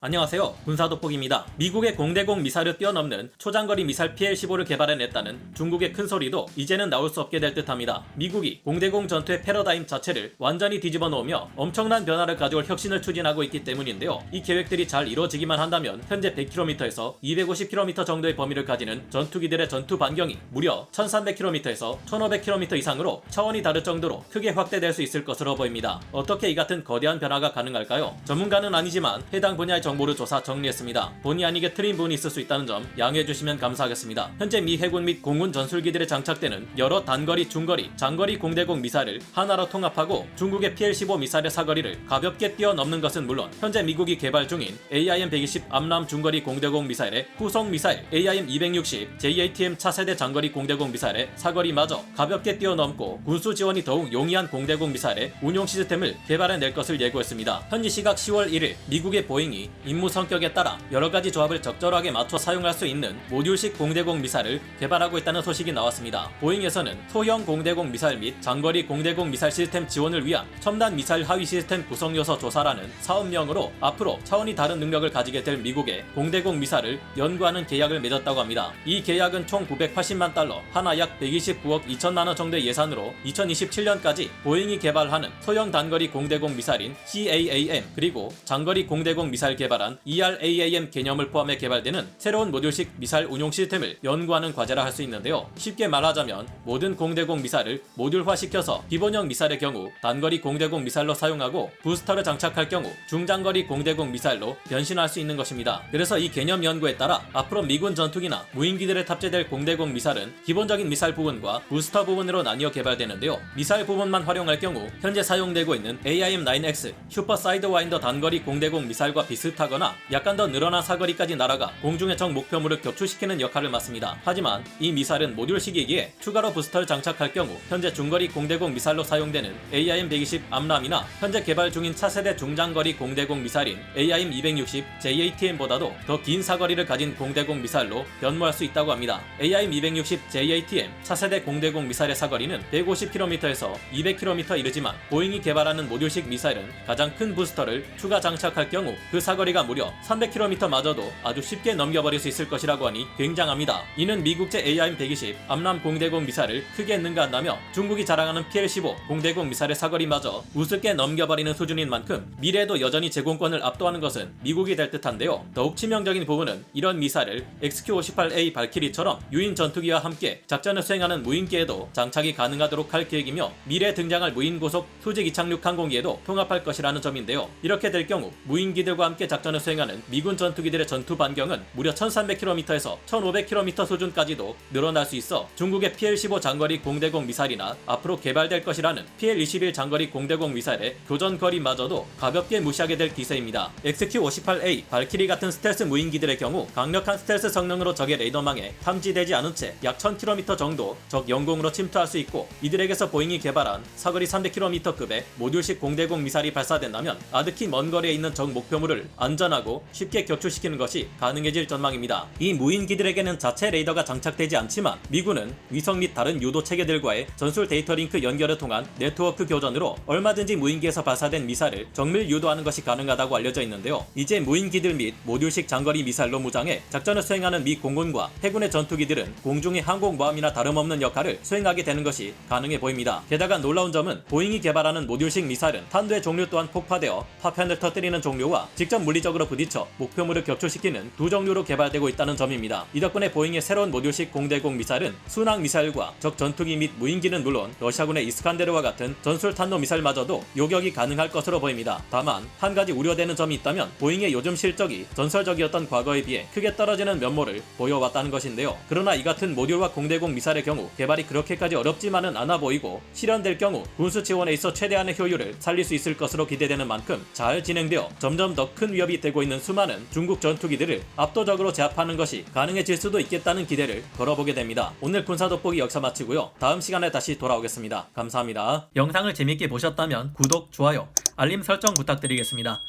안녕하세요. 군사돋보기입니다. 미국의 공대공 미사일을 뛰어넘는 초장거리 미사일 PL-15를 개발해냈다는 중국의 큰 소리도 이제는 나올 수 없게 될 듯합니다. 미국이 공대공 전투의 패러다임 자체를 완전히 뒤집어 놓으며 엄청난 변화를 가져올 혁신을 추진하고 있기 때문인데요. 이 계획들이 잘 이루어지기만 한다면 현재 100km에서 250km 정도의 범위를 가지는 전투기들의 전투 반경이 무려 1300km에서 1500km 이상으로 차원이 다를 정도로 크게 확대될 수 있을 것으로 보입니다. 어떻게 이 같은 거대한 변화가 가능할까요? 전문가는 아니지만 해당 분야의 정보를 조사 정리했습니다. 본의 아니게 틀린 부분이 있을 수 있다는 점 양해해 주시면 감사하겠습니다. 현재 미 해군 및 공군 전술기들에 장착되는 여러 단거리, 중거리, 장거리 공대공 미사일을 하나로 통합하고 중국의 PL-15 미사일의 사거리를 가볍게 뛰어넘는 것은 물론 현재 미국이 개발 중인 AIM-120 암람 중거리 공대공 미사일의 후속 미사일 AIM-260 JATM 차세대 장거리 공대공 미사일의 사거리마저 가볍게 뛰어넘고 군수 지원이 더욱 용이한 공대공 미사일의 운용 시스템을 개발해낼 것을 예고했습니다. 현지 시각 10월 1일 미국의 보잉이 임무 성격에 따라 여러가지 조합을 적절하게 맞춰 사용할 수 있는 모듈식 공대공 미사일을 개발하고 있다는 소식이 나왔습니다. 보잉에서는 소형 공대공 미사일 및 장거리 공대공 미사일 시스템 지원을 위한 첨단 미사일 하위 시스템 구성 요소 조사라는 사업명으로 앞으로 차원이 다른 능력을 가지게 될 미국의 공대공 미사일을 연구하는 계약을 맺었다고 합니다. 이 계약은 총 980만 달러, 하나 약 129억 2천만원 정도의 예산으로 2027년까지 보잉이 개발하는 소형 단거리 공대공 미사일인 CAAM 그리고 장거리 공대공 미사일 개발한 ERAAM 개념을 포함해 개발되는 새로운 모듈식 미사일 운용 시스템을 연구하는 과제라 할 수 있는데요. 쉽게 말하자면 모든 공대공 미사일을 모듈화시켜서 기본형 미사일의 경우 단거리 공대공 미사일로 사용하고 부스터를 장착할 경우 중장거리 공대공 미사일로 변신할 수 있는 것입니다. 그래서 이 개념 연구에 따라 앞으로 미군 전투기나 무인기들에 탑재될 공대공 미사일은 기본적인 미사일 부분과 부스터 부분으로 나뉘어 개발되는데요. 미사일 부분만 활용할 경우 현재 사용되고 있는 AIM-9X 슈퍼 사이드와인더 단거리 공대공 미사일과 비슷하거나 약간 더 늘어난 사거리까지 날아가 공중의 적 목표물을 격추시키는 역할을 맡습니다. 하지만 이 미사일은 모듈식이기에 추가로 부스터를 장착할 경우 현재 중거리 공대공 미사일로 사용되는 AIM-120 암람이나 현재 개발 중인 차세대 중장거리 공대공 미사일인 AIM-260 JATM보다도 더 긴 사거리를 가진 공대공 미사일로 변모할 수 있다고 합니다. AIM-260 JATM 차세대 공대공 미사일의 사거리는 150km에서 200km 이르지만 보잉이 개발하는 모듈식 미사일은 가장 큰 부스터를 추가 장착할 경우 그 사거리가 무려 300km마저도 아주 쉽게 넘겨버릴 수 있을 것이라고 하니 굉장합니다. 이는 미국제 AIM-120 암람 공대공 미사일을 크게 능가한다며 중국이 자랑하는 PL-15 공대공 미사일의 사거리마저 우습게 넘겨버리는 수준인 만큼 미래에도 여전히 제공권을 압도하는 것은 미국이 될 듯한데요. 더욱 치명적인 부분은 이런 미사일을 XQ-58A 발키리처럼 유인 전투기와 함께 작전을 수행하는 무인기에도 장착이 가능하도록 할 계획이며 미래에 등장할 무인고속 수직 이착륙 항공기에도 통합할 것이라는 점인데요. 이렇게 될 경우 무인기들과 함께 작전을 수행하는 미군 전투기들의 전투 반경은 무려 1300km에서 1500km 수준까지도 늘어날 수 있어 중국의 PL-15 장거리 공대공 미사일이나 앞으로 개발될 것이라는 PL-21 장거리 공대공 미사일의 교전 거리마저도 가볍게 무시하게 될 기세입니다. XQ-58A 발키리 같은 스텔스 무인기들의 경우 강력한 스텔스 성능으로 적의 레이더망에 탐지되지 않은 채 약 1000km 정도 적 영공으로 침투할 수 있고 이들에게서 보잉이 개발한 사거리 300km급의 모듈식 공대공 미사일이 발사된다면 아득히 먼 거리에 있는 적 목표물을 안전하고 쉽게 격추시키는 것이 가능해질 전망입니다. 이 무인기들에게는 자체 레이더가 장착되지 않지만 미군은 위성 및 다른 유도 체계들과의 전술 데이터 링크 연결을 통한 네트워크 교전으로 얼마든지 무인기에서 발사된 미사일을 정밀 유도하는 것이 가능하다고 알려져 있는데요. 이제 무인기들 및 모듈식 장거리 미사일로 무장해 작전을 수행하는 미 공군과 해군의 전투기들은 공중의 항공모함이나 다름없는 역할을 수행하게 되는 것이 가능해 보입니다. 게다가 놀라운 점은 보잉이 개발하는 모듈식 미사일은 탄두의 종류 또한 폭파되어 파편을 터뜨리는 종류와 직접 물리적으로 부딪혀 목표물을 격추시키는 두 종류로 개발되고 있다는 점입니다. 이 덕분에 보잉의 새로운 모듈식 공대공 미사일은 순항 미사일과 적 전투기 및 무인기는 물론 러시아군의 이스칸데르와 같은 전술 탄도 미사일마저도 요격이 가능할 것으로 보입니다. 다만 한 가지 우려되는 점이 있다면 보잉의 요즘 실적이 전설적이었던 과거에 비해 크게 떨어지는 면모를 보여왔다는 것인데요. 그러나 이 같은 모듈화 공대공 미사일의 경우 개발이 그렇게까지 어렵지만은 않아 보이고 실현될 경우 군수 지원에 있어 최대한의 효율을 살릴 수 있을 것으로 기대되는 만큼 잘 진행되어 점점 더 큰 위협이 되고 있는 수많은 중국 전투기들을 압도적으로 제압하는 것이 가능해질 수도 있겠다는 기대를 걸어보게 됩니다. 오늘 군사돋보기 여기서 마치고요. 다음 시간에 다시 돌아오겠습니다. 감사합니다. 영상을 재밌게 보셨다면 구독, 좋아요, 알림 설정 부탁드리겠습니다.